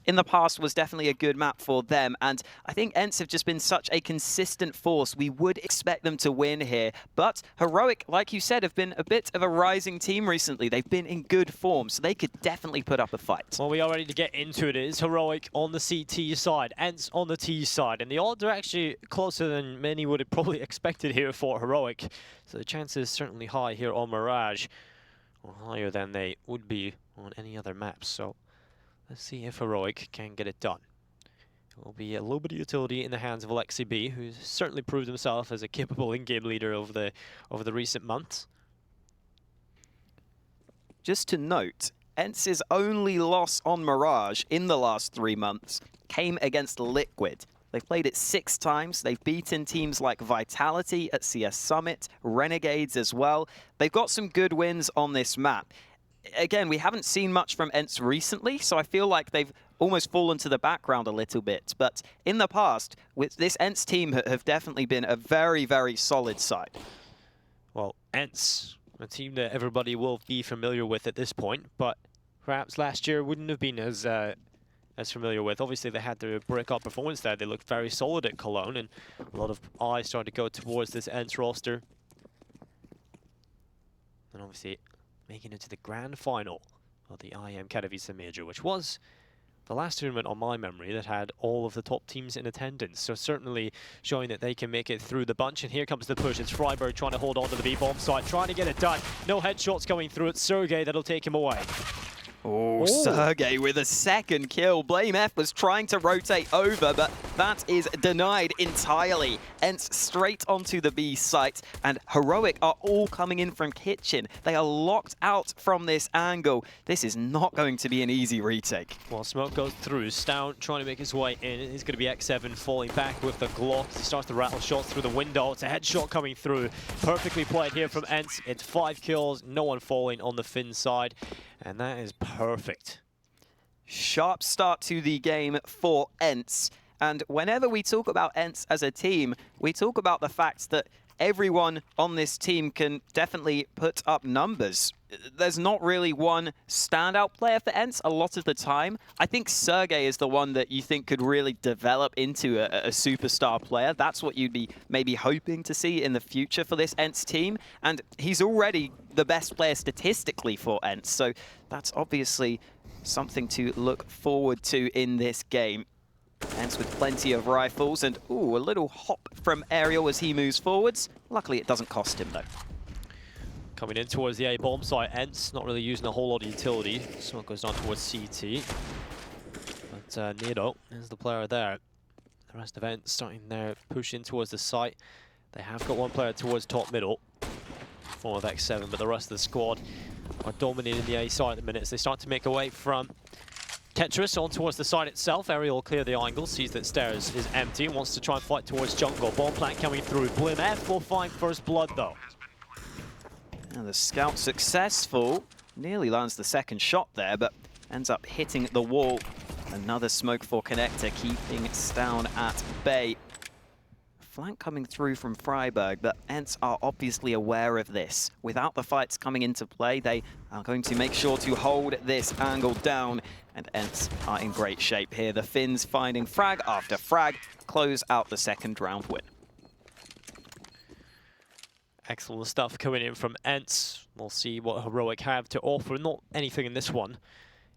in the past was definitely a good map for them, and I think ENCE have just been such a consistent force. We would expect them to win here, but Heroic, like you said, have been a bit of a rising team recently. They've been in good form, so they could definitely put up a fight. Well, we are ready to get into it. It is Heroic on the CT side, ENCE on the T side, and the odds are actually closer than many would have probably expected here for Heroic. So the chances certainly high here on Mirage, or higher than they would be on any other maps. So let's see if Heroic can get it done. It will be a little bit of utility in the hands of Alexi B, who's certainly proved himself as a capable in-game leader over the recent months. Just to note, ENCE's only loss on Mirage in the last 3 months came against Liquid. They've played it 6 times. They've beaten teams like Vitality at CS Summit, Renegades as well. They've got some good wins on this map. Again, we haven't seen much from ENCE recently, so I feel like they've almost fallen to the background a little bit. But in the past, with this ENCE team have definitely been a very, very solid side. Well, ENCE, a team that everybody will be familiar with at this point, but perhaps last year wouldn't have been as familiar with. Obviously, they had their breakout performance there. They looked very solid at Cologne, and a lot of eyes started to go towards this ENCE roster. And obviously, making it to the grand final of the IEM Katowice Major, which was the last tournament on my memory that had all of the top teams in attendance. So certainly showing that they can make it through the bunch. And here comes the push. It's Freiburg trying to hold on to the B-bomb side, trying to get it done. No headshots coming through. It's Sergey that'll take him away. Oh, Sergey with a second kill. BlameF was trying to rotate over, but that is denied entirely. ENCE straight onto the B site, and Heroic are all coming in from kitchen. They are locked out from this angle. This is not going to be an easy retake. Well, smoke goes through. Stown trying to make his way in. He's going to be X7 falling back with the Glock. He starts to rattle shots through the window. It's a headshot coming through. Perfectly played here from ENCE. It's 5 kills, no one falling on the Finn side. And that is perfect. Sharp start to the game for ENCE. And whenever we talk about ENCE as a team, we talk about the fact that everyone on this team can definitely put up numbers. There's not really one standout player for ENCE a lot of the time. I think Sergey is the one that you think could really develop into a superstar player. That's what you'd be maybe hoping to see in the future for this ENCE team. And he's already the best player statistically for ENCE. So that's obviously something to look forward to in this game. ENCE with plenty of rifles and, ooh, a little hop from Aerial as he moves forwards. Luckily, it doesn't cost him, though. Coming in towards the A-bomb site, ENCE not really using a whole lot of utility. Smoke goes down towards CT. But Nido is the player there. The rest of ENCE starting their push in towards the site. They have got one player towards top middle, form of X7, but the rest of the squad are dominating the A side at the minute as they start to make away from Tetris on towards the side itself. Aerial will clear the angle, sees that stairs is empty, and wants to try and fight towards jungle. Bomb plant coming through. BlameF will find first blood though. And the scout successful. Nearly lands the second shot there, but ends up hitting the wall. Another smoke for Connector, keeping Stown at bay. Flank coming through from Freiburg, but ENCE are obviously aware of this. Without the fights coming into play, they are going to make sure to hold this angle down, and ENCE are in great shape here. The Finns finding frag after frag, close out the second round win. Excellent stuff coming in from ENCE. We'll see what Heroic have to offer. Not anything in this one.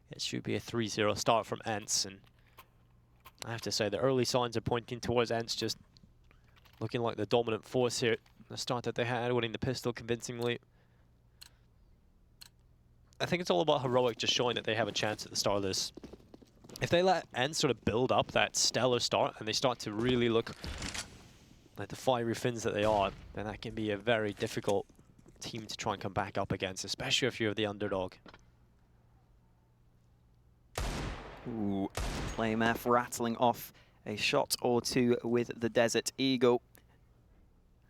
It should be a 3-0 start from ENCE, and I have to say the early signs are pointing towards ENCE just looking like the dominant force here. The start that they had, winning the pistol convincingly. I think it's all about Heroic just showing that they have a chance at the start of this. If they let ENCE sort of build up that stellar start and they start to really look like the fiery Finns that they are, then that can be a very difficult team to try and come back up against, especially if you're the underdog. Ooh, BlameF rattling off a shot or two with the Desert Eagle.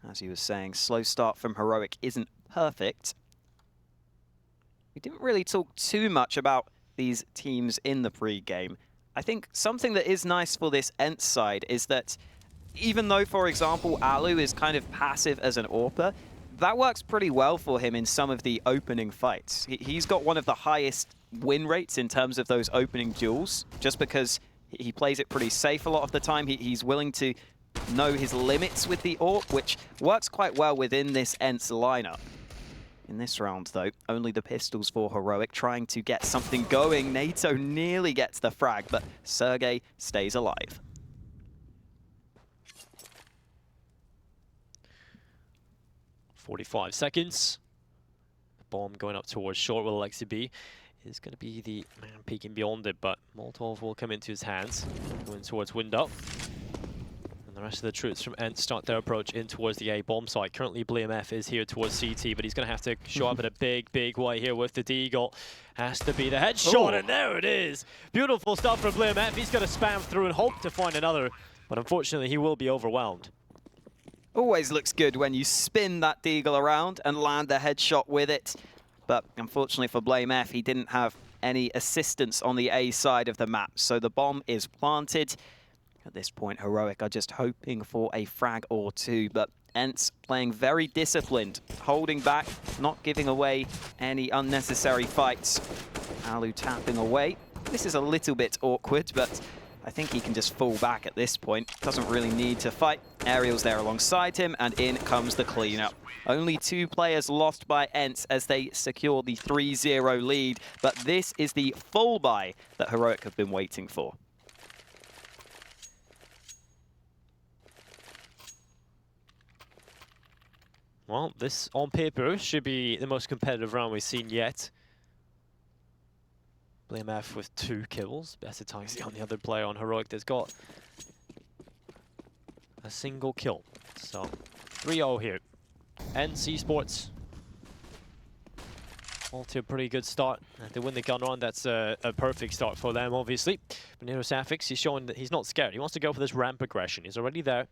As he was saying, slow start from Heroic isn't perfect. We didn't really talk too much about these teams in the pre-game. I think something that is nice for this ENCE side is that even though, for example, Alu is kind of passive as an AWPer, that works pretty well for him in some of the opening fights. He's got one of the highest win rates in terms of those opening duels, just because he plays it pretty safe a lot of the time. He's willing to know his limits with the AWP, which works quite well within this ENCE lineup. In this round, though, only the pistols for Heroic, trying to get something going. NATO nearly gets the frag, but Sergey stays alive. "45 seconds. Bomb going up towards short with Alexi B. Is going to be the man peeking beyond it, but Molotov will come into his hands, going towards window. And the rest of the troops from ENCE start their approach in towards the A bomb site. Currently, BlameF is here towards CT, but he's going to have to show up in a big way here with the Deagle. Has to be the headshot, and there it is. Beautiful stuff from BlameF. He's going to spam through and hope to find another, but unfortunately, he will be overwhelmed. Always looks good when you spin that Deagle around and land the headshot with it. But unfortunately for BlameF, he didn't have any assistance on the A side of the map, so the bomb is planted. At this point, Heroic are just hoping for a frag or two, but ENCE playing very disciplined, holding back, not giving away any unnecessary fights. Alu tapping away. This is a little bit awkward, but I think he can just fall back at this point. Doesn't really need to fight. Aerial's there alongside him, and in comes the cleanup. Only 2 players lost by ENCE as they secure the 3-0 lead, but this is the full buy that Heroic have been waiting for. Well, this on paper should be the most competitive round we've seen yet. BlameF with 2 kills. Besitaisi on the other player on Heroic that's got a single kill. So 3-0 here. ENCE Esports all to a pretty good start. If they win the gun round, that's a perfect start for them, obviously. But Nero Safix, he's showing that he's not scared. He wants to go for this ramp aggression. He's already there.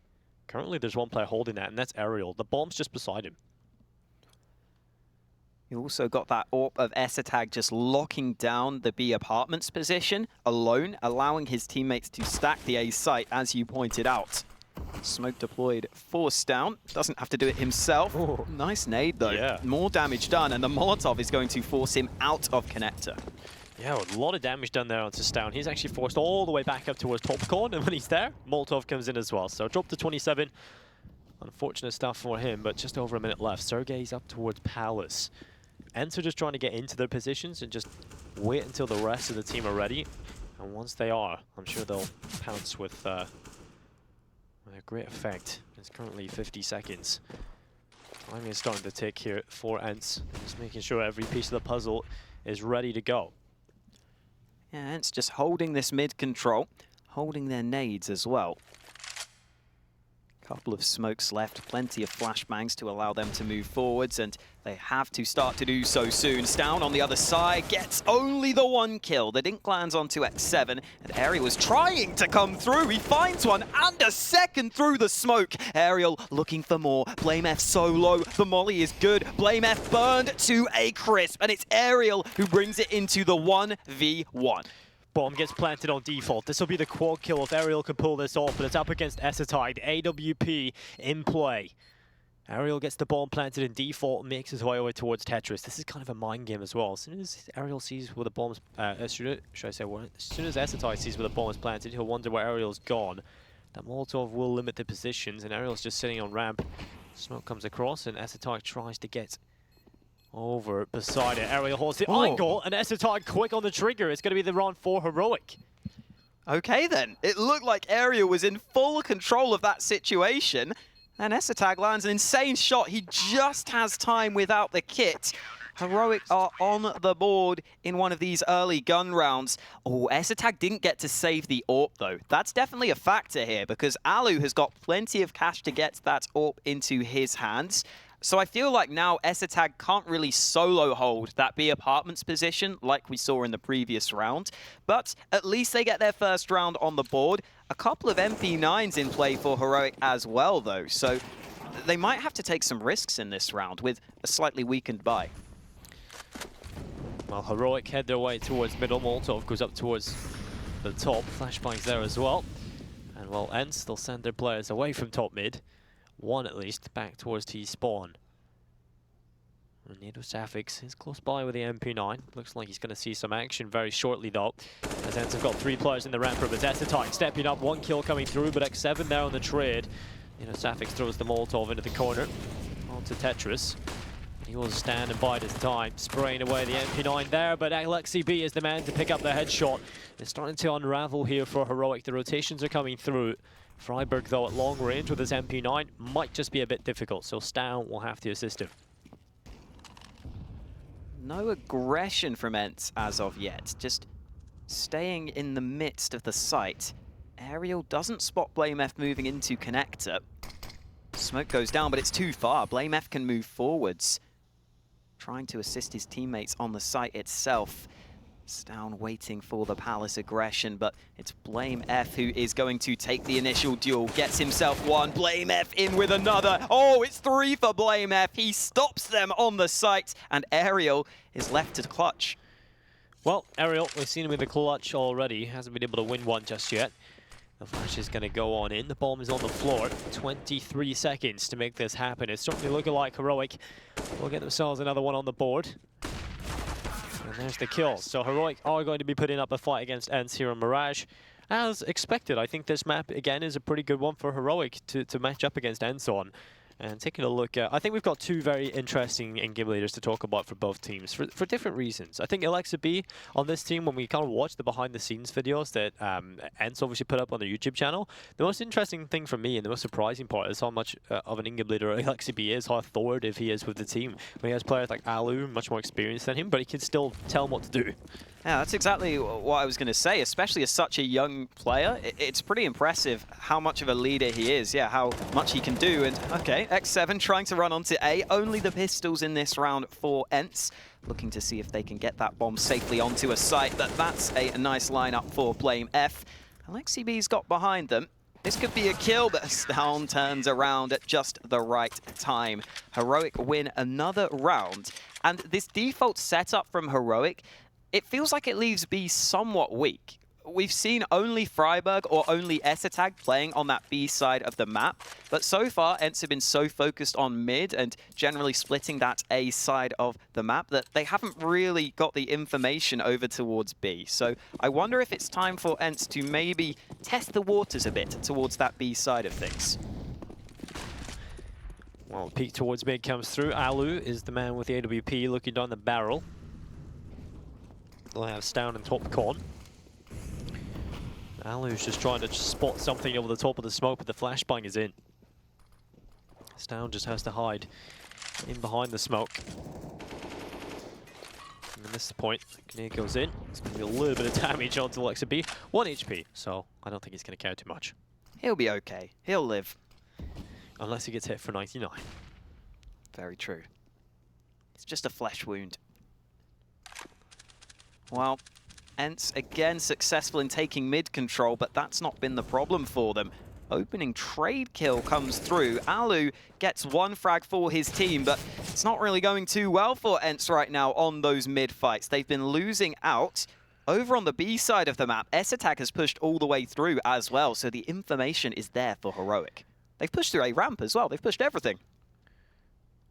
Currently, there's one player holding that, and that's Aerial. The bomb's just beside him. You also got that AWP of Esatag just locking down the B apartments position alone, allowing his teammates to stack the A site, as you pointed out. Smoke deployed, forced down. Doesn't have to do it himself. Ooh. Nice nade, though. Yeah. More damage done, and the Molotov is going to force him out of connector. Yeah, a lot of damage done there onto Stown. He's actually forced all the way back up towards Popcorn, and when he's there, Molotov comes in as well. So drop to 27. Unfortunate stuff for him, but just over a minute left. Sergey's up towards Palace. ENCE are just trying to get into their positions and just wait until the rest of the team are ready. And once they are, I'm sure they'll pounce with a great effect. It's currently 50 seconds. Time is starting to tick here for ENCE. Just making sure every piece of the puzzle is ready to go. Yeah, ENCE just holding this mid control, holding their nades as well. Couple of smokes left, plenty of flashbangs to allow them to move forwards, and they have to start to do so soon. Stown on the other side gets only the 1 kill. The dink lands onto X7, and Ariel was trying to come through. He finds one, and a second through the smoke. Ariel looking for more. BlameF so low. The molly is good. BlameF burned to a crisp, and it's Ariel who brings it into the 1v1. Bomb gets planted on default. This will be the quad kill if Aerial can pull this off, but it's up against Esatide. AWP in play. Aerial gets the bomb planted in default and makes his way over towards Tetris. This is kind of a mind game as well. As soon as Aerial sees where the bomb's... as soon as Esatide sees where the bomb is planted, he'll wonder where Aerial's gone. That Molotov will limit the positions, and Aerial's just sitting on ramp. Smoke comes across, and Esatide tries to get over beside it. Aerial holds the angle, and Esatide quick on the trigger. It's going to be the round for Heroic. Okay then, it looked like Ariel was in full control of that situation, and Esatag lands an insane shot. He just has time without the kit. Heroic are on the board in one of these early gun rounds. Oh, Esatag didn't get to save the AWP though. That's definitely a factor here, because Alu has got plenty of cash to get that AWP into his hands. So I feel like now Esatag can't really solo hold that B apartments position like we saw in the previous round. But at least they get their first round on the board. A couple of MP9s in play for Heroic as well, though. So they might have to take some risks in this round with a slightly weakened buy. Well, Heroic head their way towards middle. Molotov goes up towards the top. Flashbangs there as well. And well, ENCE, they'll send their players away from top mid. One at least, back towards T-spawn. Nado Safix is close by with the MP9. Looks like he's going to see some action very shortly, though. As ENCE have got 3 players in the ramp, but Zestatine stepping up, 1 kill coming through, but X7 there on the trade. Nado Safix throws the Molotov into the corner, onto Tetris. He will stand and bide his time, spraying away the MP9 there, but Alexi B is the man to pick up the headshot. It's starting to unravel here for Heroic. The rotations are coming through. Freiburg, though, at long range with his MP9 might just be a bit difficult, so Stown will have to assist him. No aggression from ENCE as of yet, just staying in the midst of the site. Aerial doesn't spot BlameF moving into connector. Smoke goes down, but it's too far. BlameF can move forwards, trying to assist his teammates on the site itself. Stown waiting for the Palace aggression, but it's BlameF who is going to take the initial duel. Gets himself 1, BlameF in with another. Oh, it's 3 for BlameF. He stops them on the site, and Aerial is left to clutch. Well, Aerial, we've seen him with the clutch already. Hasn't been able to win one just yet. The flash is going to go on in. The bomb is on the floor. 23 seconds to make this happen. It's certainly looking like Heroic will get themselves another one on the board. And there's the kill. So Heroic are going to be putting up a fight against ENCE here on Mirage. As expected, I think this map, again, is a pretty good one for Heroic to match up against ENCE on. And taking a look at, I think we've got 2 very interesting in-game leaders to talk about for both teams for different reasons. I think Alexa B on this team, when we kind of watch the behind-the-scenes videos that ENCE obviously put up on their YouTube channel, the most interesting thing for me and the most surprising part is how much of an in-game leader Alexa B is, how authoritative he is with the team. When he has players like Alu, much more experienced than him, but he can still tell them what to do. Yeah, that's exactly what I was going to say, especially as such a young player. It's pretty impressive how much of a leader he is, yeah, how much he can do. And okay, X7 trying to run onto A, only the pistols in this round for ENCE, looking to see if they can get that bomb safely onto a site, but that's a nice lineup for BlameF. Alexi B's got behind them. This could be a kill, but Stown turns around at just the right time. Heroic win another round, and this default setup from Heroic, it feels like it leaves B somewhat weak. We've seen only Freiburg or only ESL playing on that B side of the map, but so far ENCE have been so focused on mid and generally splitting that A side of the map that they haven't really got the information over towards B. So I wonder if it's time for ENCE to maybe test the waters a bit towards that B side of things. Well, peek towards mid comes through. Alu is the man with the AWP looking down the barrel. They'll have Stown and top con. Alu's just trying to spot something over the top of the smoke, but the flashbang is in. Stown just has to hide in behind the smoke. And this is the point. Grenade goes in. It's going to be a little bit of damage onto Alexa B. 1 HP, so I don't think he's going to care too much. He'll be okay. He'll live. Unless he gets hit for 99. Very true. It's just a flesh wound. Well, ENCE again successful in taking mid control, but that's not been the problem for them. Opening trade kill comes through. Alu gets 1 frag for his team, but it's not really going too well for ENCE right now on those mid fights. They've been losing out. Over on the B side of the map, ESL has pushed all the way through as well, so the information is there for Heroic. They've pushed through a ramp as well. They've pushed everything.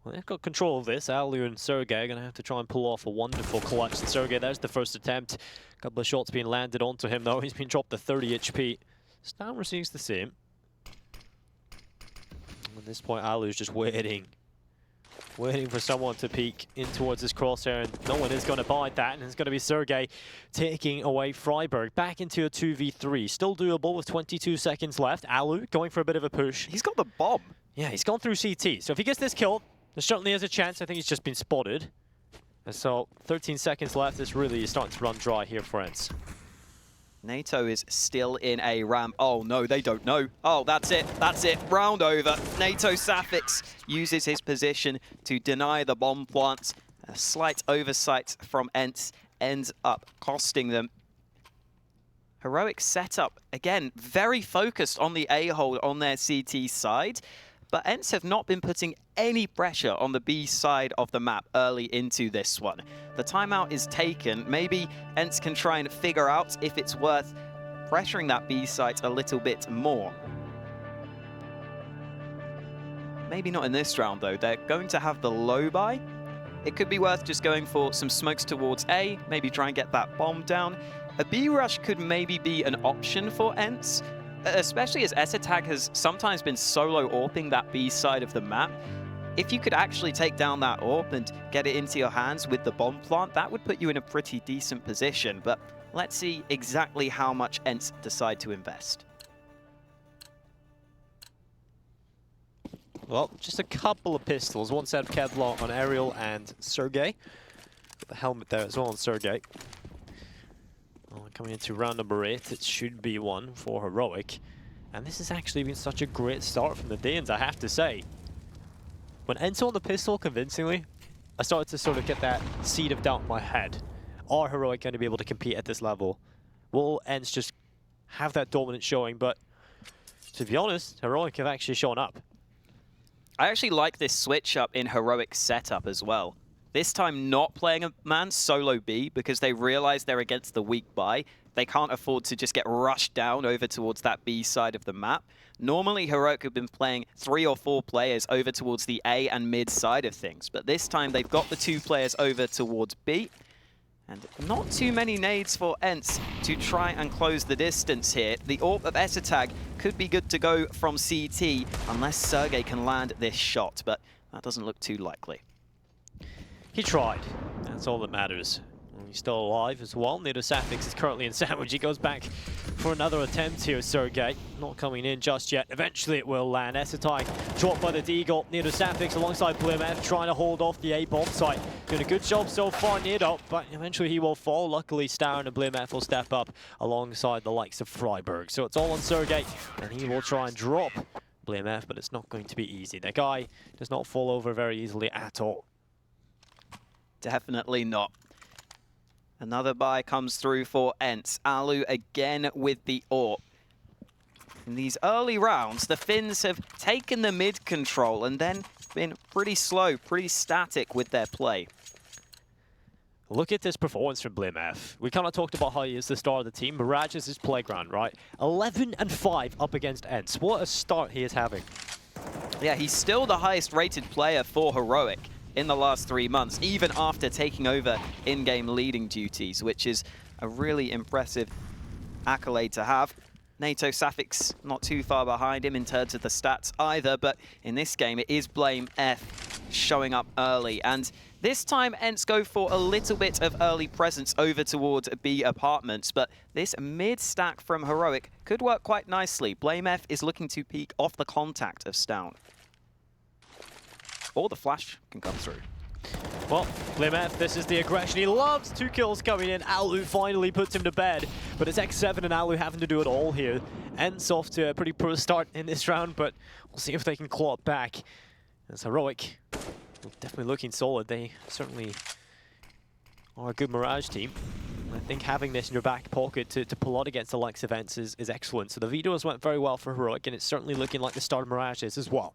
Well, they've got control of this. Alu and Sergey are going to have to try and pull off a wonderful clutch. And Sergey, there's the first attempt. A couple of shots being landed onto him, though. He's been dropped to 30 HP. Stown receives the same. At this point, Alu's just waiting. Waiting for someone to peek in towards his crosshair, and no one is going to bide that, and it's going to be Sergey taking away Freiburg. Back into a 2v3. Still doable with 22 seconds left. Alu going for a bit of a push. He's got the bomb. Yeah, he's gone through CT. So if he gets this kill, there certainly is a chance. I think he's just been spotted. And so 13 seconds left. This really is starting to run dry here for ENCE. NATO is still in a ramp. Oh no, they don't know. Oh, that's it. That's it. Round over. NATO Safix uses his position to deny the bomb plant. A slight oversight from ENCE ends up costing them. Heroic setup, again, very focused on the A-hold on their CT side. But ENCE have not been putting any pressure on the B side of the map early into this one. The timeout is taken. Maybe ENCE can try and figure out if it's worth pressuring that B site a little bit more. Maybe not in this round, though. They're going to have the low buy. it could be worth just going for some smokes towards A, maybe try and get that bomb down. A B rush could maybe be an option for ENCE, especially as ESL has sometimes been solo AWPing that B side of the map. If you could actually take down that AWP and get it into your hands with the bomb plant, that would put you in a pretty decent position. But let's see exactly how much ENCE decide to invest. Well, just a couple of pistols. One set of Kevlar on Ariel and Sergey. Got the helmet there as well on Sergey. Oh, coming into round number 8, it should be one for Heroic. And this has actually been such a great start from the Danes, I have to say. When ENCE on the pistol convincingly, I started to sort of get that seed of doubt in my head. Are Heroic going to be able to compete at this level? Will ENCE just have that dominant showing? But to be honest, Heroic have actually shown up. I actually like this switch up in Heroic setup as well. This time not playing a man solo B because they realize they're against the weak buy. They can't afford to just get rushed down over towards that B side of the map. Normally, Heroic have been playing 3 or 4 players over towards the A and mid side of things, but this time they've got the 2 players over towards B. And not too many nades for ENCE to try and close the distance here. The AWP of ESL could be good to go from CT unless Sergey can land this shot, but that doesn't look too likely. He tried. That's all that matters. He's still alive as well. Nidosafix is currently in sandwich. He goes back for another attempt here, Sergey. Not coming in just yet. Eventually it will land. ESL dropped by the Deagle. Nidosafix alongside BlimmF trying to hold off the A bomb site. Doing a good job so far, Nido, but eventually he will fall. Luckily, Starren and BlimmF will step up alongside the likes of Freiburg. So it's all on Sergey, and he will try and drop BlimmF, but it's not going to be easy. That guy does not fall over very easily at all. Definitely not. Another buy comes through for ENCE. Alu again with the AWP. In these early rounds, the Finns have taken the mid control and then been pretty slow, pretty static with their play. Look at this performance from BlimmF. We kind of talked about how he is the star of the team. Mirage is his playground, right? 11-5 up against ENCE. What a start he is having. Yeah, he's still the highest rated player for Heroic in the last 3 months, even after taking over in-game leading duties, which is a really impressive accolade to have. Nidosafix not too far behind him in terms of the stats either, but in this game it is BlimmF showing up early. And this time ENCE go for a little bit of early presence over towards B apartments, but this mid stack from Heroic could work quite nicely. BlimmF is looking to peek off the contact of Stown. Or the flash can come through. Well, BlimmF, this is the aggression he loves. 2 kills coming in. Alu finally puts him to bed. But it's X7 and Alu having to do it all here. ENCE off to a pretty poor start in this round, but we'll see if they can claw it back. As Heroic, definitely looking solid. They certainly are a good Mirage team. I think having this in your back pocket to pull out against the likes of ENCE is excellent. So the vetoes went very well for Heroic, and it's certainly looking like the start of Mirage is as well.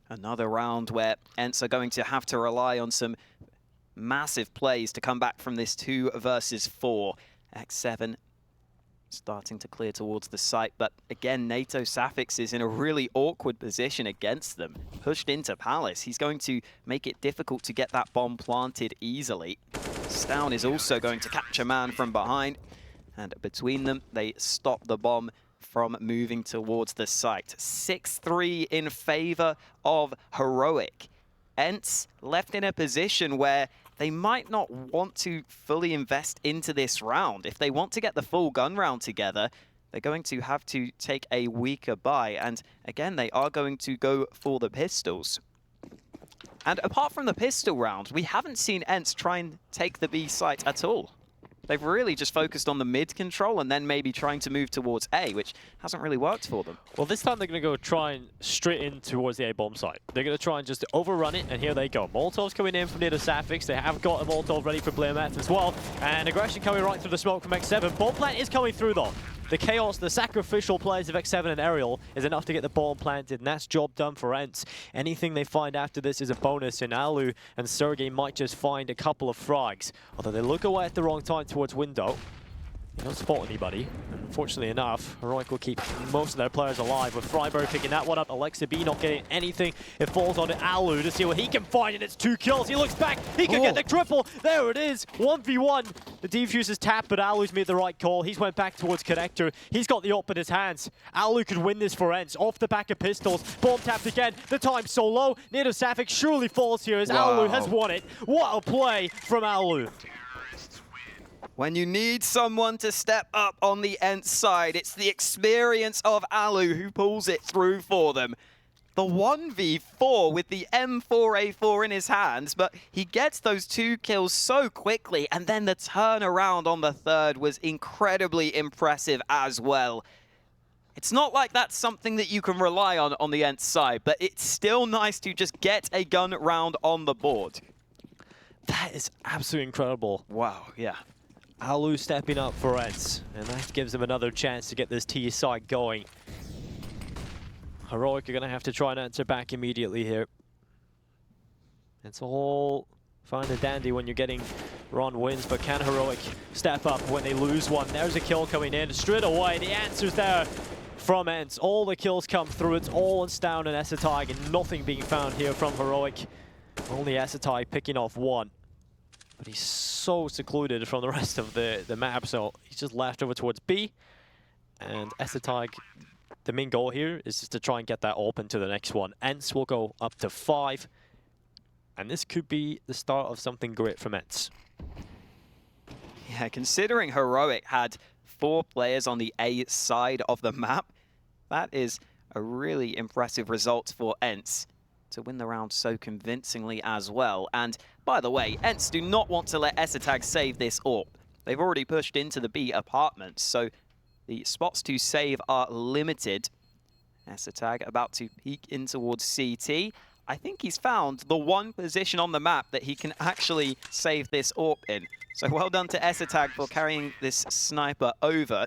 Another round where ENCE are going to have to rely on some massive plays to come back from this 2 versus 4. X7 starting to clear towards the site, but again, Nidosafix is in a really awkward position against them. Pushed into Palace, he's going to make it difficult to get that bomb planted easily. Stown is also going to catch a man from behind, and between them, they stop the bomb from moving towards the site. 6-3 in favor of Heroic. ENCE left in a position where they might not want to fully invest into this round. If they want to get the full gun round together, they're going to have to take a weaker buy. And again, they are going to go for the pistols. And apart from the pistol round, we haven't seen ENCE try and take the B site at all. They've really just focused on the mid control and then maybe trying to move towards A, which hasn't really worked for them. Well, this time they're going to go try and straight in towards the A bomb site. They're going to try and just overrun it, and here they go. Molotov's coming in from Nidosafix. They have got a Molotov ready for BlimmF as well. And aggression coming right through the smoke from X7. Bomb plant is coming through though. The chaos, the sacrificial plays of X7 and Ariel is enough to get the bomb planted, and that's job done for ENCE. Anything they find after this is a bonus, and Alu and Sergey might just find a couple of frags. Although they look away at the wrong time towards window. They don't spot anybody. Unfortunately enough, Heroic will keep most of their players alive, with Freiburg picking that one up. Alexa B not getting anything. It falls onto Alu to see what he can find, and it's 2 kills. He looks back. He can get the triple. There it is. 1v1. The defuse is tapped, but Alu's made the right call. He's went back towards Connector. He's got the op in his hands. Alu could win this for ENCE. Off the back of pistols. Bomb tapped again. The time's so low. Nato Safik surely falls here as Alu has won it. What a play from Alu. When you need someone to step up on the ENCE side, it's the experience of Alu who pulls it through for them. The 1v4 with the M4A4 in his hands, but he gets those 2 kills so quickly, and then the turnaround on the third was incredibly impressive as well. It's not like that's something that you can rely on the ENCE side, but it's still nice to just get a gun round on the board. That is absolutely incredible. Wow, yeah. Alu stepping up for ENCE, and that gives him another chance to get this T side going. Heroic are going to have to try and answer back immediately here. It's all fine and dandy when you're getting run wins, but can Heroic step up when they lose one? There's a kill coming in straight away. The answer's there from ENCE. All the kills come through. It's all down in Essetag, and nothing being found here from Heroic. Only Essetag picking off one. But he's so secluded from the rest of the map, so he's just left over towards B. And Essetag, the main goal here is just to try and get that open to the next one. ENCE will go up to 5. And this could be the start of something great from ENCE. Yeah, considering Heroic had 4 players on the A side of the map, that is a really impressive result for ENCE to win the round so convincingly as well. And by the way, ENCE do not want to let Essetag save this AWP. They've already pushed into the B apartments, so the spots to save are limited. Essetag about to peek in towards CT. I think he's found the one position on the map that he can actually save this AWP in. So well done to Essetag for carrying this sniper over.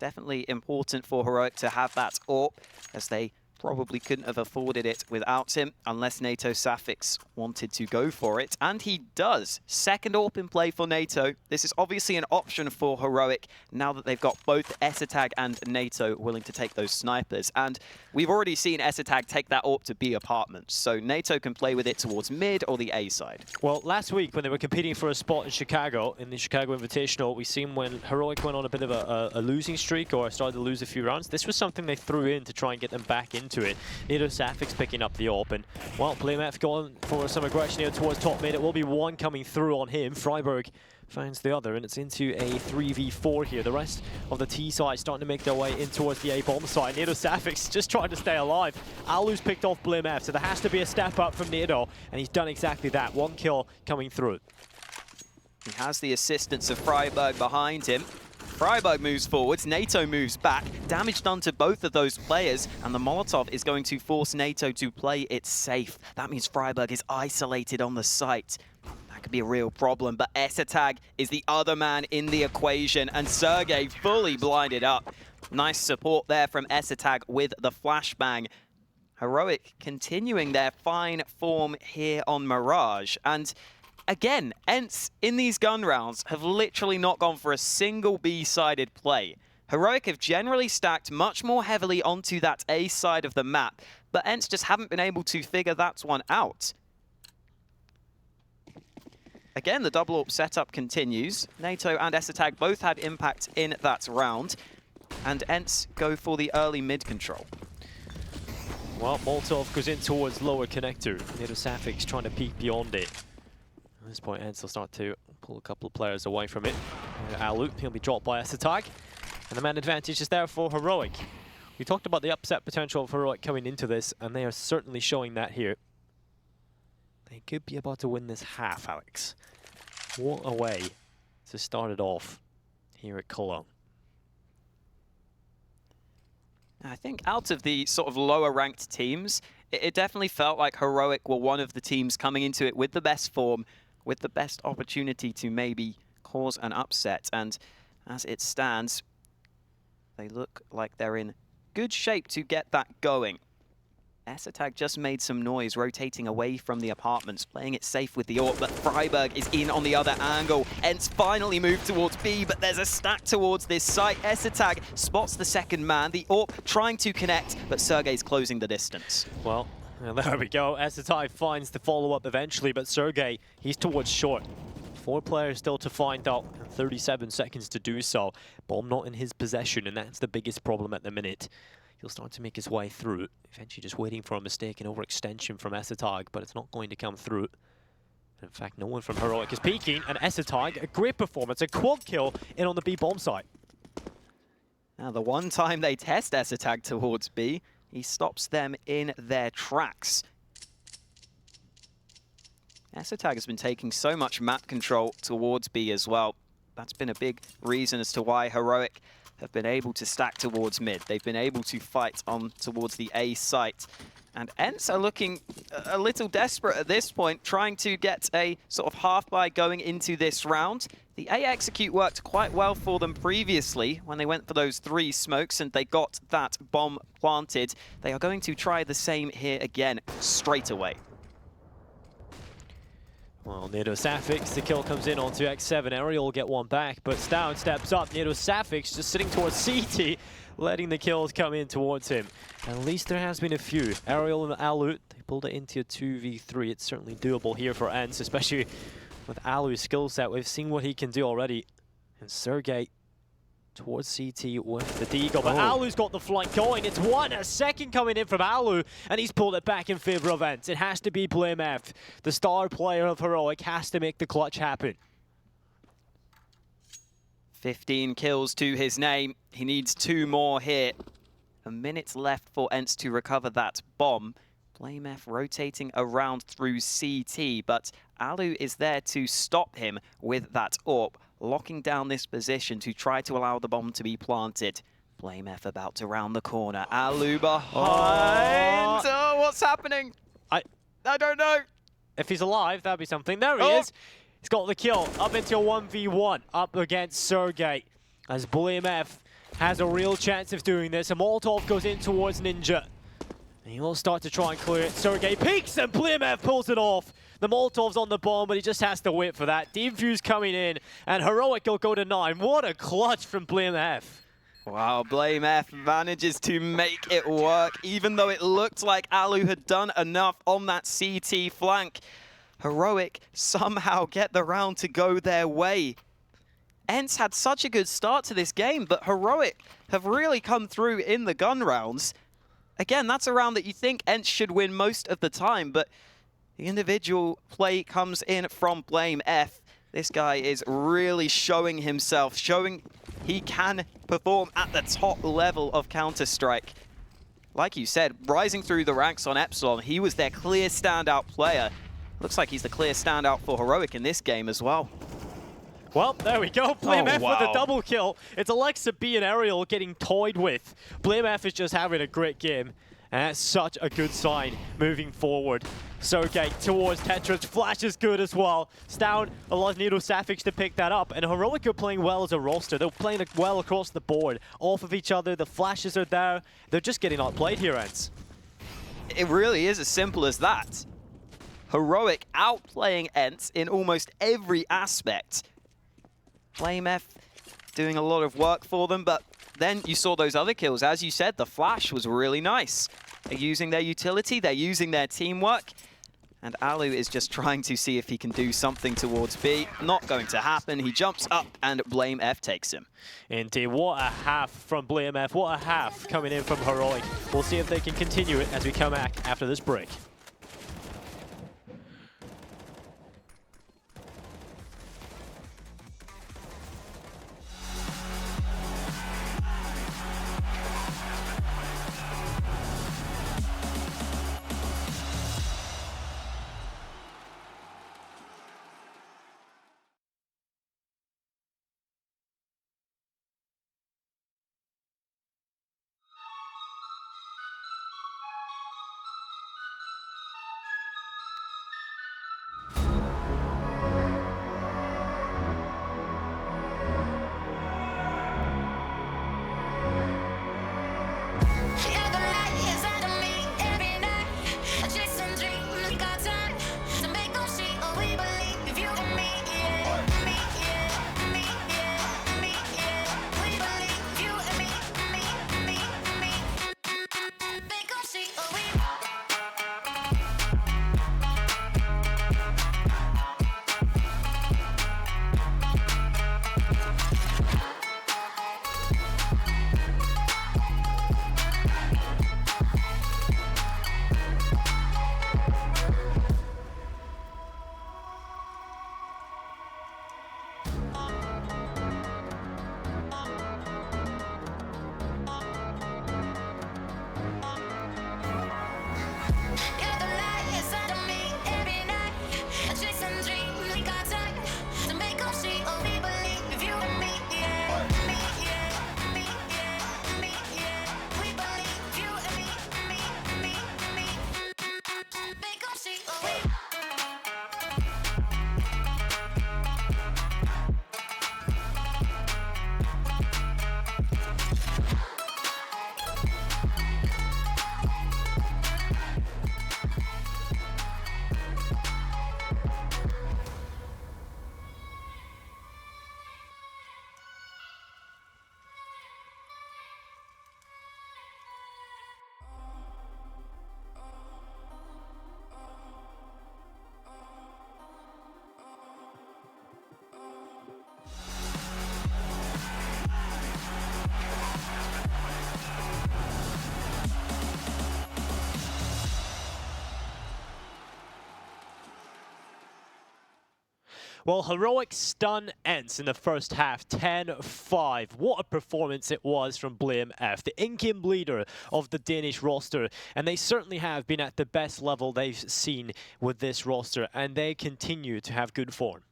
Definitely important for Heroic to have that AWP, as they probably couldn't have afforded it without him, unless NATO Safix wanted to go for it. And he does. Second AWP in play for NATO. This is obviously an option for Heroic now that they've got both Essetag and NATO willing to take those snipers. And we've already seen Essetag take that AWP to B apartments, so NATO can play with it towards mid or the A side. Well, last week when they were competing for a spot in Chicago, in the Chicago Invitational, we seen when Heroic went on a bit of a losing streak or started to lose a few rounds, this was something they threw in to try and get them back into it. NATO Safix picking up the AWP, and well, BlameF going for some aggression here towards top mid. It will be one coming through on him. Freiburg finds the other, and it's into a 3v4 here. The rest of the T side starting to make their way in towards the A bomb side. NATO Safix just trying to stay alive. Alu's picked off BlameF, so there has to be a step up from NATO, and he's done exactly that. 1 kill coming through. He has the assistance of Freiburg behind him. Freiburg moves forwards, NATO moves back. Damage done to both of those players, and the Molotov is going to force NATO to play it safe. That means Freiburg is isolated on the site. That could be a real problem, but Essetag is the other man in the equation, and Sergey fully blinded up. Nice support there from Essetag with the flashbang. Heroic continuing their fine form here on Mirage, and again, ENCE in these gun rounds have literally not gone for a single B-sided play. Heroic have generally stacked much more heavily onto that A side of the map, but ENCE just haven't been able to figure that one out. Again, the double AWP setup continues. NATO and Essetag both had impact in that round, and ENCE go for the early mid control. Well, Molotov goes in towards lower connector. NATO Safix trying to peek beyond it. At this point, ENCE will start to pull a couple of players away from it. Alu, he'll be dropped by Essetag. And the man advantage is there for Heroic. We talked about the upset potential of Heroic coming into this, and they are certainly showing that here. They could be about to win this half, Alex. What a way to start it off here at Cologne. I think out of the sort of lower ranked teams, it definitely felt like Heroic were one of the teams coming into it with the best form, with the best opportunity to maybe cause an upset. And as it stands, they look like they're in good shape to get that going. ESL just made some noise, rotating away from the apartments, playing it safe with the AWP, but Freiburg is in on the other angle. ENCE finally moved towards B, but there's a stack towards this site. ESL spots the second man, the AWP trying to connect, but Sergej's closing the distance. Well, and there we go. ESL finds the follow-up eventually, but Sergej, he's towards short. 4 players still to find out, and 37 seconds to do so. Bomb not in his possession, and that's the biggest problem at the minute. He'll start to make his way through, eventually just waiting for a mistake and overextension from ESL, but it's not going to come through. In fact, no one from Heroic is peeking, and ESL, a great performance, a quad kill in on the B bomb site. Now, the one time they test ESL towards B, he stops them in their tracks. ESL has been taking so much map control towards B as well. That's been a big reason as to why Heroic have been able to stack towards mid. They've been able to fight on towards the A site. And ENCE are looking a little desperate at this point, trying to get a sort of half-buy going into this round. The A execute worked quite well for them previously when they went for those 3 smokes and they got that bomb planted. They are going to try the same here again straight away. Well, Nido Safix, the kill comes in onto X7. Ariel will get one back, but Stown steps up. Nido Safix just sitting towards CT, letting the kills come in towards him. At least there has been a few. Ariel and Alu, they pulled it into a 2v3. It's certainly doable here for ENCE, especially with Alu's skill set. We've seen what he can do already. And Sergej towards CT with the Deagle, but Alu's got the flank going. It's a second coming in from Alu, and he's pulled it back in favor of ENCE. It has to be BlameF. The star player of Heroic has to make the clutch happen. 15 kills to his name. He needs 2 more here. A minute left for ENCE to recover that bomb. BlameF rotating around through CT, but Alu is there to stop him with that AWP, locking down this position to try to allow the bomb to be planted. BlameF about to round the corner. Alu behind. Oh, what's happening? I don't know. If he's alive, that'd be something. There he is. He's got the kill up into a 1v1 up against Sergej. As BlameF has a real chance of doing this. A Molotov goes in towards Ninja. And he will start to try and clear it. Sergej peeks and BlameF pulls it off. The Molotov's on the bomb, but he just has to wait for that. Defuse coming in, and Heroic will go to 9. What a clutch from BlameF. Wow, BlameF manages to make it work, even though it looked like Alu had done enough on that CT flank. Heroic somehow get the round to go their way. ENCE had such a good start to this game, but Heroic have really come through in the gun rounds. Again, that's a round that you think ENCE should win most of the time, but the individual play comes in from BlameF. This guy is really showing himself, showing he can perform at the top level of Counter-Strike. Like you said, rising through the ranks on Epsilon, he was their clear standout player. Looks like he's the clear standout for Heroic in this game as well. Well, there we go. BlameF with a double kill. It's Alexa B and Ariel getting toyed with. BlameF is just having a great game. And that's such a good sign moving forward. Sergej towards Tetris. Flash is good as well. Stown allows Nido Safix to pick that up. And Heroic are playing well as a roster. They're playing well across the board. Off of each other. The flashes are there. They're just getting outplayed here, ENCE. It really is as simple as that. Heroic outplaying ENCE in almost every aspect. BlameF doing a lot of work for them, but then you saw those other kills. As you said, the flash was really nice. They're using their utility, they're using their teamwork, and Alu is just trying to see if he can do something towards B. Not going to happen. He jumps up and BlameF takes him. Indeed, what a half from BlameF. What a half coming in from Heroic. We'll see if they can continue it as we come back after this break. Well, Heroic stun ENCE in the first half, 10-5. What a performance it was from BlameF, the in-game leader of the Danish roster. And they certainly have been at the best level they've seen with this roster, and they continue to have good form.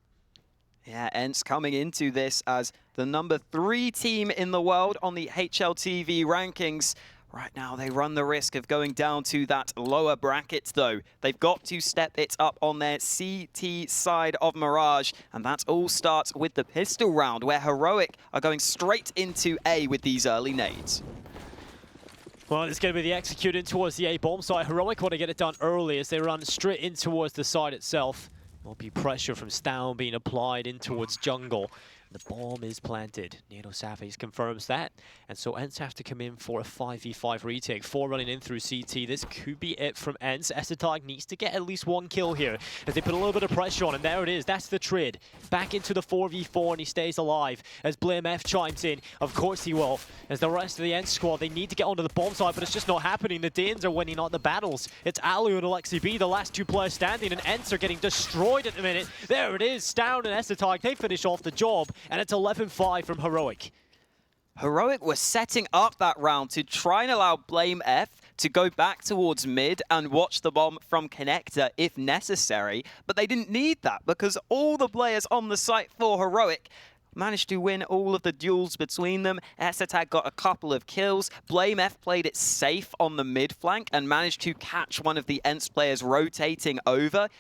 Yeah, ENCE coming into this as the #3 team in the world on the HLTV rankings. Right now, they run the risk of going down to that lower bracket, though. They've got to step it up on their CT side of Mirage, and that all starts with the pistol round, where Heroic are going straight into A with these early nades. Well, it's going to be the execute in towards the A bomb site. Heroic want to get it done early as they run straight in towards the site itself. Will be pressure from Stown being applied in towards jungle. The bomb is planted. Safix confirms that. And so ENCE have to come in for a 5v5 retake. 4 running in through CT. This could be it from ENCE. ESL needs to get at least 1 kill here as they put a little bit of pressure on. And there it is. That's the trade. Back into the 4v4 and he stays alive as BlameF chimes in. Of course he will. As the rest of the ENCE squad, they need to get onto the bomb side, but it's just not happening. The Danes are winning out the battles. It's Alu and Alexi B, the last 2 players standing, and ENCE are getting destroyed at the minute. There it is. Stown and ESL, they finish off the job. And it's 11-5 from Heroic. Heroic were setting up that round to try and allow BlameF to go back towards mid and watch the bomb from connector if necessary, but they didn't need that because all the players on the site for Heroic managed to win all of the duels between them. ESL got a couple of kills. BlameF played it safe on the mid flank and managed to catch one of the ENCE players rotating over.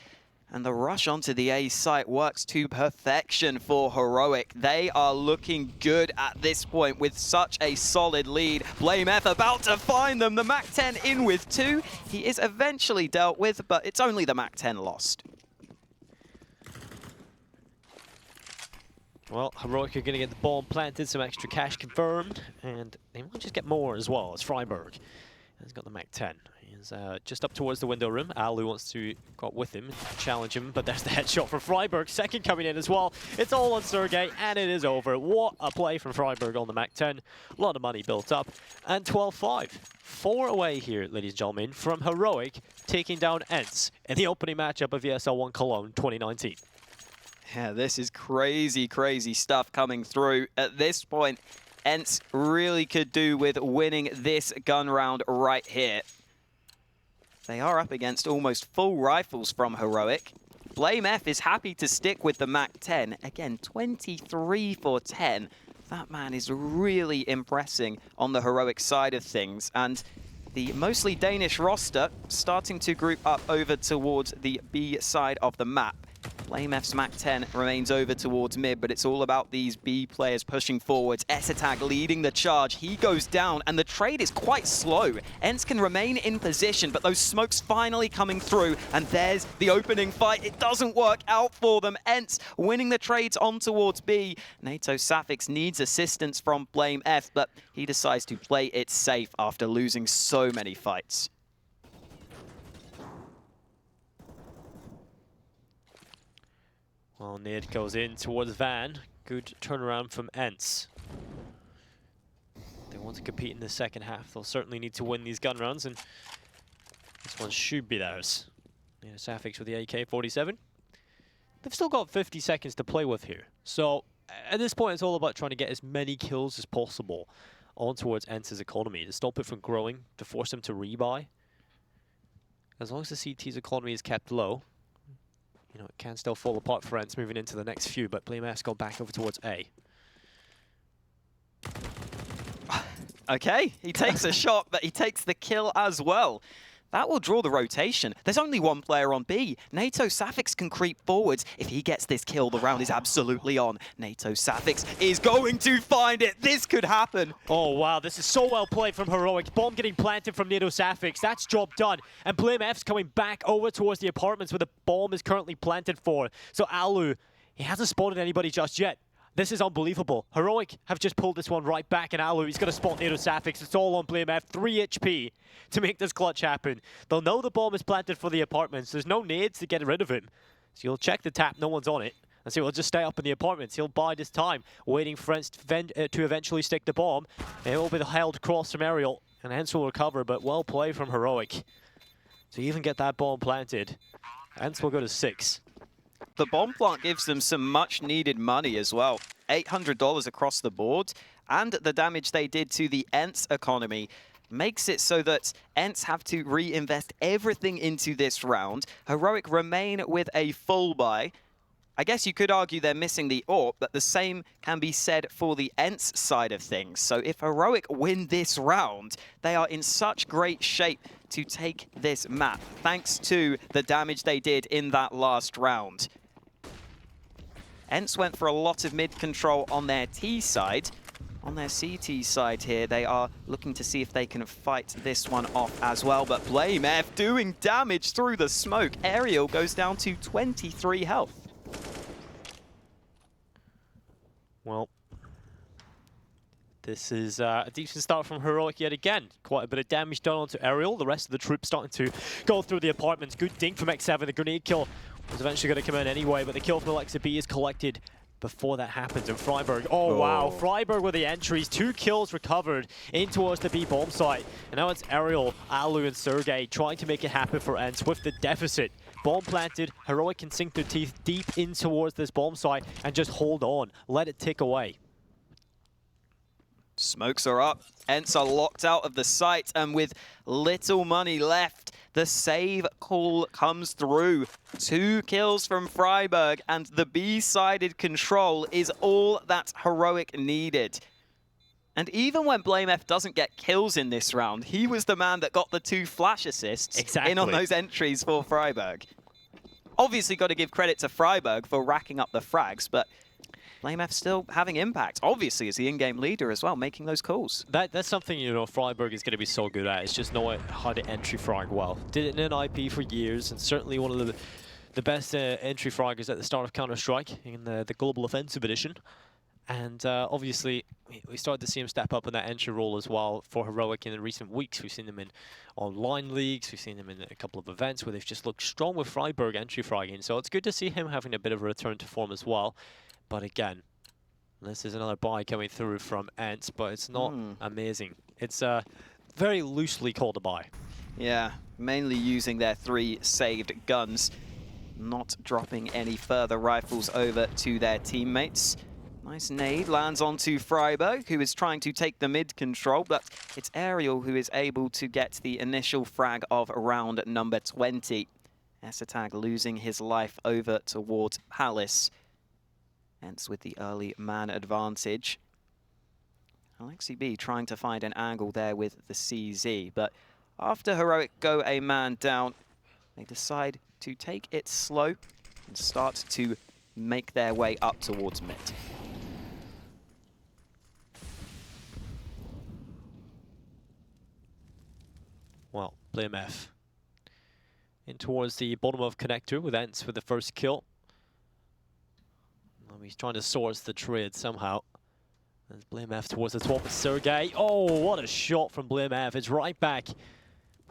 And the rush onto the A site works to perfection for Heroic. They are looking good at this point with such a solid lead. BlameF about to find them. The MAC-10 in with 2. He is eventually dealt with, but it's only the MAC-10 lost. Well, Heroic are going to get the bomb planted, some extra cash confirmed, and they might just get more as well. It's Freiburg. He's got the MAC-10. He's just up towards the window room. Alu wants to go with him and challenge him, but there's the headshot from Freiburg. Second coming in as well. It's all on Sergey, and it is over. What a play from Freiburg on the MAC-10. A lot of money built up. And 12-5. 4 away here, ladies and gentlemen, from Heroic taking down ENCE in the opening matchup of ESL 1 Cologne 2019. Yeah, this is crazy, crazy stuff coming through. At this point, ENCE really could do with winning this gun round right here. They are up against almost full rifles from Heroic. BlameF is happy to stick with the MAC-10. Again, 23 for 10. That man is really impressing on the Heroic side of things. And the mostly Danish roster starting to group up over towards the B side of the map. BlameF's MAC-10 remains over towards mid, but it's all about these B players pushing forwards. ESL leading the charge. He goes down, and the trade is quite slow. ENCE can remain in position, but those smokes finally coming through, and there's the opening fight. It doesn't work out for them. ENCE winning the trades on towards B. Safix needs assistance from BlameF, but he decides to play it safe after losing so many fights. Well, Nid goes in towards Van. Good turnaround from ENCE. They want to compete in the second half. They'll certainly need to win these gun rounds, and this one should be theirs. Safix with the AK-47. They've still got 50 seconds to play with here. So at this point, it's all about trying to get as many kills as possible on towards ENCE's economy to stop it from growing, to force them to rebuy. As long as the CT's economy is kept low, it can still fall apart for ENCE moving into the next few, but BlameF's gone back over towards A. Okay, he takes a shot, but he takes the kill as well. That will draw the rotation. There's only 1 player on B. Safix can creep forwards. If he gets this kill, the round is absolutely on. Safix is going to find it. This could happen. Oh, wow. This is so well played from Heroic. Bomb getting planted from Safix. That's job done. And BlameF's coming back over towards the apartments where the bomb is currently planted for. So Alu, he hasn't spotted anybody just yet. This is unbelievable. Heroic have just pulled this one right back, and Alu, he's going to spot Safix. It's all on BlameF. 3 HP to make this clutch happen. They'll know the bomb is planted for the apartments. There's no nades to get rid of him. So you'll check the tap, no one's on it. And so he'll just stay up in the apartments. He'll bide his time, waiting for ENCE to eventually stick the bomb. It will be the held cross from Aerial, and ENCE will recover, but well played from Heroic. To even get that bomb planted, ENCE will go to 6. the bomb plant gives them some much needed money as well. $800 across the board, and the damage they did to the ENCE economy makes it so that ENCE have to reinvest everything into this round. Heroic remain with a full buy. I guess you could argue they're missing the AWP, but the same can be said for the ENCE side of things. So if Heroic win this round, they are in such great shape to take this map, thanks to the damage they did in that last round. ENCE went for a lot of mid control on their T side. On their CT side here, they are looking to see if they can fight this one off as well. But BlameF doing damage through the smoke. Aerial goes down to 23 health. Well, this is a decent start from Heroic yet again. Quite a bit of damage done onto Aerial. The rest of the troops starting to go through the apartments. Good dink from X7. The grenade kill was eventually going to come in anyway, but the kill from Alexa B is collected before that happens. And Freiburg, oh wow, Freiburg with the entries. 2 kills recovered in towards the B bomb site. And now it's Aerial, Alu, and Sergey trying to make it happen for ENCE with the deficit. Bomb planted, Heroic can sink their teeth deep in towards this bomb site and just hold on, let it tick away. Smokes are up, ENCE are locked out of the site, and with little money left, the save call comes through. 2 kills from Freiburg, and the B-sided control is all that Heroic needed. And even when BlameF doesn't get kills in this round, he was the man that got the 2 flash assists in on those entries for Freiburg. Obviously got to give credit to Freiburg for racking up the frags, but BlameF still having impact, obviously as the in-game leader as well, making those calls. That's something, you know, Freiburg is going to be so good at. It's just knowing how to entry frag well. Did it in an IP for years, and certainly one of the best entry fraggers at the start of Counter-Strike in the Global Offensive Edition. And obviously, we started to see him step up in that entry role as well for Heroic in the recent weeks. We've seen them in online leagues, we've seen them in a couple of events where they've just looked strong with Freiburg entry fragging. So it's good to see him having a bit of a return to form as well. But again, this is another buy coming through from ENCE, but it's not amazing. It's very loosely called a buy. Yeah, mainly using their 3 saved guns, not dropping any further rifles over to their teammates. Nice nade lands onto Freiburg, who is trying to take the mid control, but it's Aerial who is able to get the initial frag of round number 20. Esatag losing his life over towards Palace. ENCE with the early man advantage. Alexi B trying to find an angle there with the CZ, but after Heroic go a man down, they decide to take it slow and start to make their way up towards mid. Well, BlameF in towards the bottom of connector with ENCE with the first kill. He's trying to source the trade somehow. There's BlameF towards the top of Sergey. Oh, what a shot from BlameF. It's right back.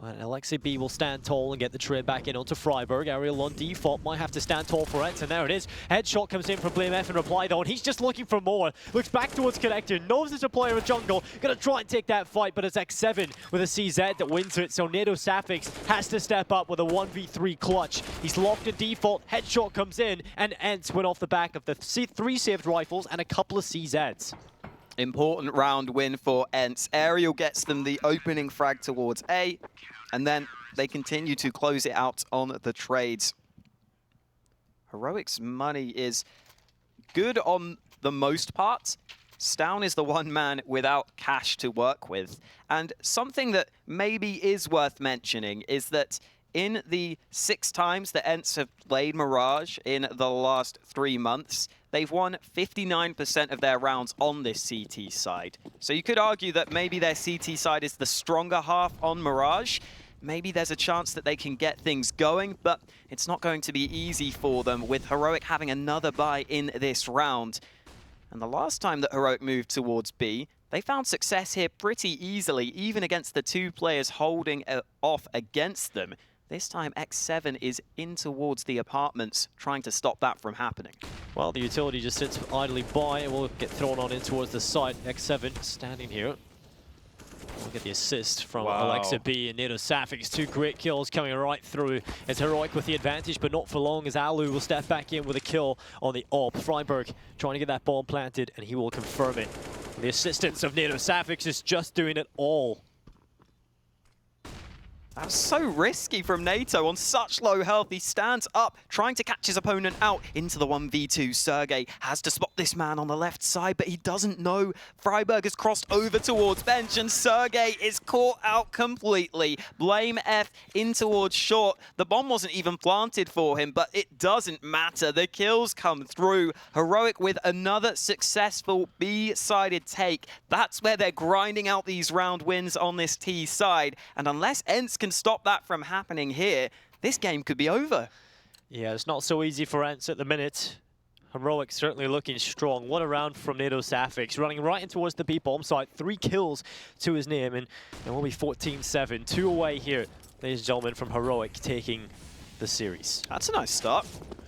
But Alexi B will stand tall and get the trade back in onto Freiburg. Aerial on default might have to stand tall for ENCE, and there it is. Headshot comes in from BlameF in reply though, and he's just looking for more. Looks back towards connector, knows there's a player in jungle, gonna try and take that fight, but it's X7 with a CZ that wins it, so Nado Safix has to step up with a 1v3 clutch. He's locked in default, headshot comes in, and ENCE went off the back of the 3 saved rifles and a couple of CZs. Important round win for ENCE. Aerial gets them the opening frag towards A, and then they continue to close it out on the trades. Heroic's money is good on the most part. Stown is the one man without cash to work with. And something that maybe is worth mentioning is that in the 6 times that ENCE have played Mirage in the last 3 months, they've won 59% of their rounds on this CT side. So you could argue that maybe their CT side is the stronger half on Mirage. Maybe there's a chance that they can get things going, but it's not going to be easy for them with Heroic having another buy in this round. And the last time that Heroic moved towards B, they found success here pretty easily, even against the 2 players holding off against them. This time, X7 is in towards the apartments, trying to stop that from happening. Well, the utility just sits idly by and will get thrown on in towards the site. X7 standing here. Look at the assist from Wow. Alexa B and Nato Safix. 2 great kills coming right through. It's Heroic with the advantage, but not for long as Alu will step back in with a kill on the AWP. Freiburg trying to get that bomb planted, and he will confirm it. The assistance of Nato Safix is just doing it all. That was so risky from NATO on such low health. He stands up, trying to catch his opponent out into the 1v2. Sergey has to spot this man on the left side, but he doesn't know. Freiburg has crossed over towards bench, and Sergey is caught out completely. Blame F in towards short. The bomb wasn't even planted for him, but it doesn't matter. The kills come through. Heroic with another successful B-sided take. That's where they're grinding out these round wins on this T side. And unless ENCE can stop that from happening here, this game could be over. Yeah, it's not so easy for ENCE at the minute. Heroic certainly looking strong. What a round from Nato Safix, running right in towards the B bomb site. 3 kills to his name, and it will be 14-7. 2 away here, ladies and gentlemen, from Heroic taking the series. That's a nice start.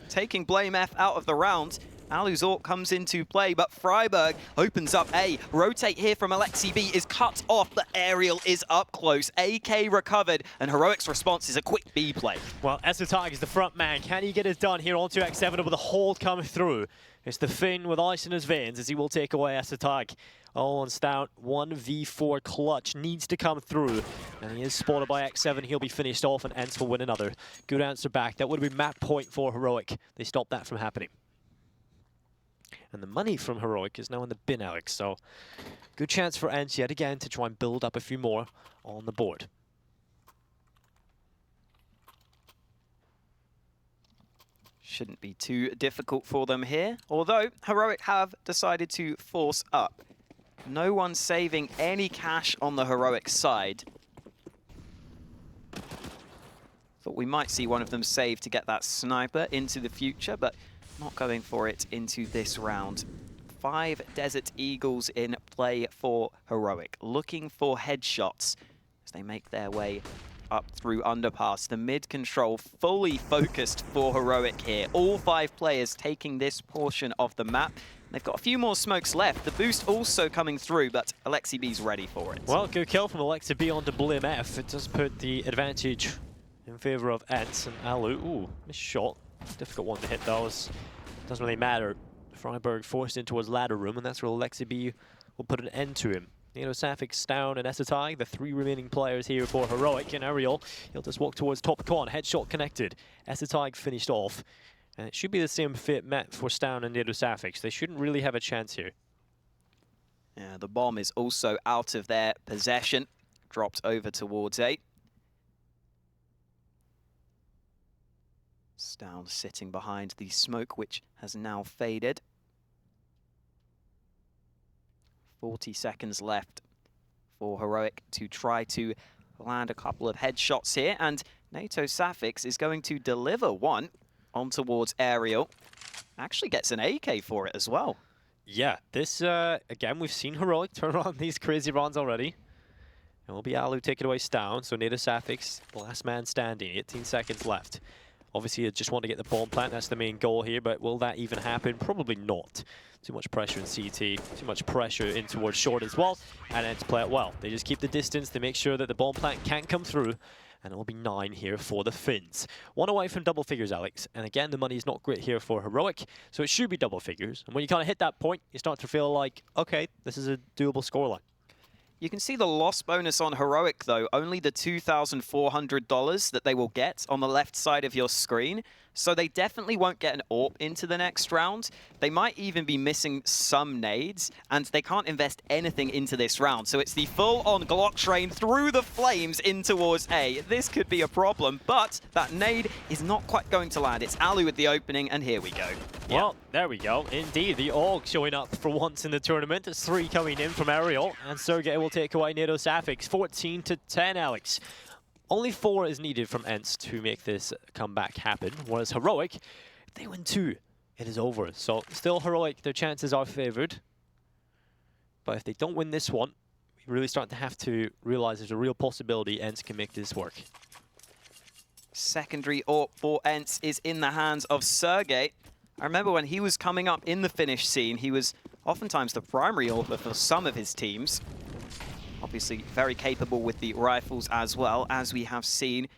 Taking Blame F out of the round. Alu's AWP comes into play, but Freiburg opens up A. Rotate here from Alexi B is cut off, but Aerial is up close. AK recovered, and Heroic's response is a quick B play. Well, Esotag is the front man. Can he get it done here onto X7 with a hold coming through? It's the Finn with ice in his veins as he will take away Esotag. All on stout, 1v4 clutch needs to come through. And he is spotted by X7. He'll be finished off, and ENCE will win another. Good answer back. That would have been map point for Heroic. They stopped that from happening. And the money from Heroic is now in the bin, Alex. So good chance for ENCE yet again to try and build up a few more on the board. Shouldn't be too difficult for them here, although Heroic have decided to force up. No one saving any cash on the Heroic side. Thought we might see one of them save to get that sniper into the future, but not going for it into this round. 5 Desert Eagles in play for Heroic, looking for headshots as they make their way up through underpass. The mid control fully focused for Heroic here. All 5 players taking this portion of the map. They've got a few more smokes left. The boost also coming through, but Alexi B's ready for it. Well, good kill from Alexa B onto Blim F. It does put the advantage in favor of ENCE and Alu. Ooh, missed shot. Difficult one to hit those. Doesn't really matter. Freiburg forced in towards ladder room, and that's where Alexi B will put an end to him. Nato Safix, Down, and Esotag, the 3 remaining players here for Heroic. And Aerial, he'll just walk towards top con. Headshot connected. Esotag finished off. And it should be the same fit met for Stown and Nato Safix. They shouldn't really have a chance here. Yeah, the bomb is also out of their possession. Dropped over towards A. Stown sitting behind the smoke, which has now faded. 40 seconds left for Heroic to try to land a couple of headshots here, and Nato Safix is going to deliver one on towards Aerial. Actually gets an AK for it as well. Yeah, this, again, we've seen Heroic turn on these crazy runs already. It will be Alu taking away Stown, so Nato Safix, last man standing, 18 seconds left. Obviously, you just want to get the bomb plant. That's the main goal here, but will that even happen? Probably not. Too much pressure in CT, too much pressure in towards short as well, and ENCE play it well. They just keep the distance. They make sure that the bomb plant can't come through, and it will be 9 here for the Finns. 1 away from double figures, Alex. And again, the money is not great here for Heroic, so it should be double figures. And when you kind of hit that point, you start to feel like, okay, this is a doable scoreline. You can see the loss bonus on Heroic, though, only the $2,400 that they will get on the left side of your screen. So they definitely won't get an AWP into the next round. They might even be missing some nades, and they can't invest anything into this round. So it's the full-on Glock train through the flames in towards A. This could be a problem, but that nade is not quite going to land. It's Alu with the opening, and here we go. Well, there we go. Indeed, the AUG showing up for once in the tournament. It's 3 coming in from Aerial, and Sergey will take away Nato Safix. 14-10, Alex. Only 4 is needed from ENCE to make this comeback happen, whereas Heroic, if they win 2, it is over. So still Heroic, their chances are favored. But if they don't win this one, we really start to have to realize there's a real possibility ENCE can make this work. Secondary AWP for ENCE is in the hands of Sergey. I remember when he was coming up in the Finnish scene, he was oftentimes the primary AWPer for some of his teams. I'll obviously very capable with the rifles as well, as we have seen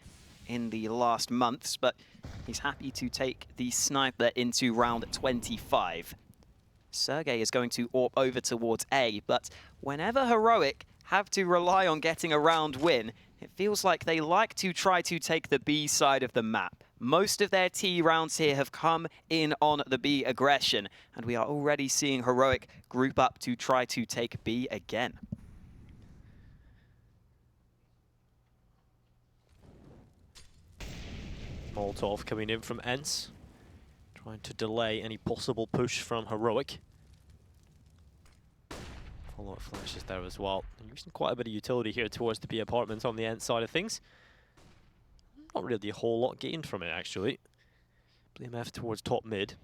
in the last months, but he's happy to take the sniper into round 25. Sergey is going to AWP over towards A, but whenever Heroic have to rely on getting a round win, it feels like they like to try to take the B side of the map. Most of their T rounds here have come in on the B aggression, and we are already seeing Heroic group up to try to take B again. Molotov coming in from ENCE, trying to delay any possible push from Heroic. Follow-up flashes there as well. And using quite a bit of utility here towards the B apartments on the ENCE side of things. Not really a whole lot gained from it, actually. BMF towards top mid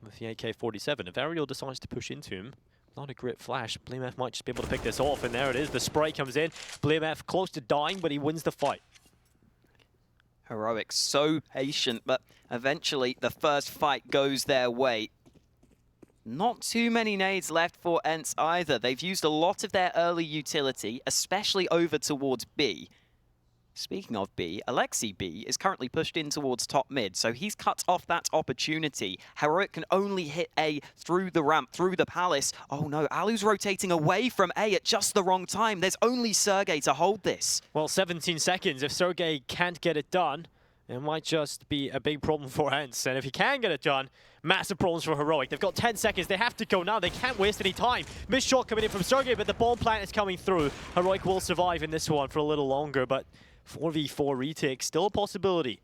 with the AK-47. If Ariel decides to push into him, not a great flash. BMF might just be able to pick this off, and there it is. The spray comes in. BMF close to dying, but he wins the fight. Heroic so patient, but eventually the first fight goes their way. Not too many nades left for ENCE either. They've used a lot of their early utility, especially over towards B. Speaking of B, Alexi B is currently pushed in towards top mid, so he's cut off that opportunity. Heroic can only hit A through the ramp, through the palace. Oh no, Alu's rotating away from A at just the wrong time. There's only Sergey to hold this. Well, 17 seconds. If Sergey can't get it done, it might just be a big problem for ENCE. And if he can get it done, massive problems for Heroic. They've got 10 seconds. They have to go now. They can't waste any time. Missed shot coming in from Sergey, but the bomb plant is coming through. Heroic will survive in this one for a little longer, but 4v4 retake, still a possibility.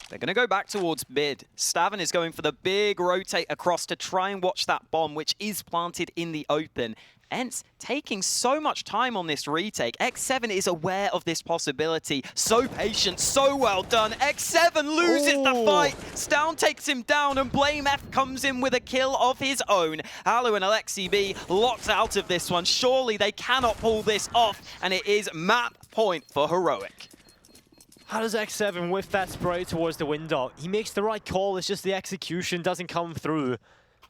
They're going to go back towards mid. Stavin is going for the big rotate across to try and watch that bomb, which is planted in the open. ENCE taking so much time on this retake. X7 is aware of this possibility. So patient, so well done. X7 loses the fight. Stown takes him down, and BlameF comes in with a kill of his own. Alu and Alexi B locked out of this one. Surely they cannot pull this off, and it is map point for Heroic. How does X7 whiff that spray towards the window? He makes the right call, it's just the execution doesn't come through.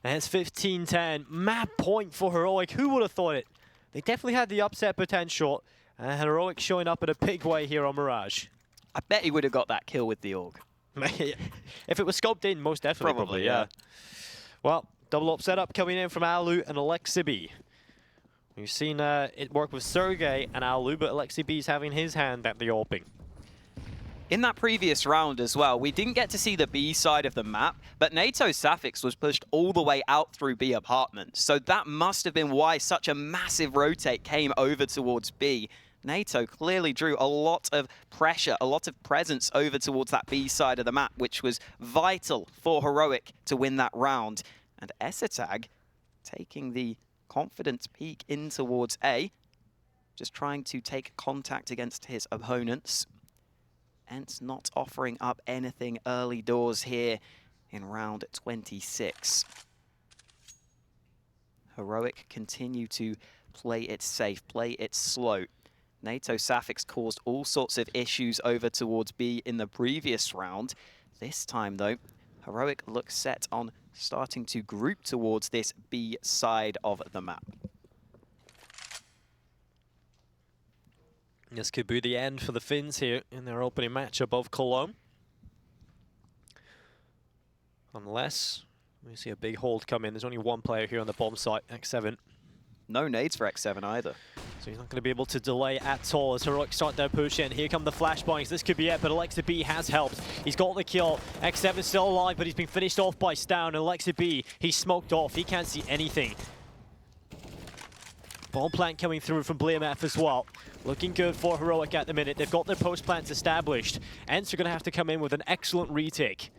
And it's 15-10, map point for Heroic. Who would have thought it? They definitely had the upset potential. And Heroic showing up in a big way here on Mirage. I bet he would have got that kill with the AUG. If it was scoped in, most definitely. Probably, yeah. Well, double up setup coming in from Alu and Alexi B. We've seen it work with Sergey and Alu, but Alexi B's having his hand at the AWPing. In that previous round as well, we didn't get to see the B side of the map, but NATO Safix was pushed all the way out through B apartments. So that must have been why such a massive rotate came over towards B. NATO clearly drew a lot of pressure, a lot of presence over towards that B side of the map, which was vital for Heroic to win that round. And Esatag taking the confidence peek in towards A, just trying to take contact against his opponents. ENCE not offering up anything early doors here in round 26. Heroic continue to play it safe, play it slow. NATO Safix caused all sorts of issues over towards B in the previous round. This time, though, Heroic looks set on starting to group towards this B side of the map. This could be the end for the Finns here in their opening match above Cologne. Unless we see a big hold come in. There's only one player here on the bomb site, X7. No nades for X7 either. So he's not going to be able to delay at all as Heroic start their push in. Here come the flashbangs. This could be it, but Alexi B has helped. He's got the kill. X7 still alive, but he's been finished off by Stown. And Alexi B, he's smoked off. He can't see anything. Bomb plant coming through from BlameF as well. Looking good for Heroic at the minute. They've got their post plants established. ENCE are going to have to come in with an excellent retake.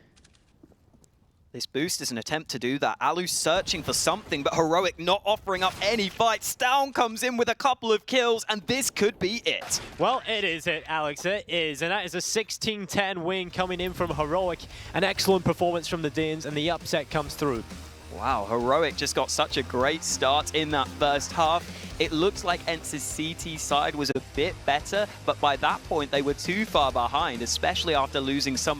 This boost is an attempt to do that. Alu searching for something, but Heroic not offering up any fight. Stown comes in with a couple of kills, and this could be it. Well, it is it, Alex. It is. And that is a 16-10 win coming in from Heroic. An excellent performance from the Danes, and the upset comes through. Wow, Heroic just got such a great start in that first half. It looks like ENCE's CT side was a bit better, but by that point they were too far behind, especially after losing some of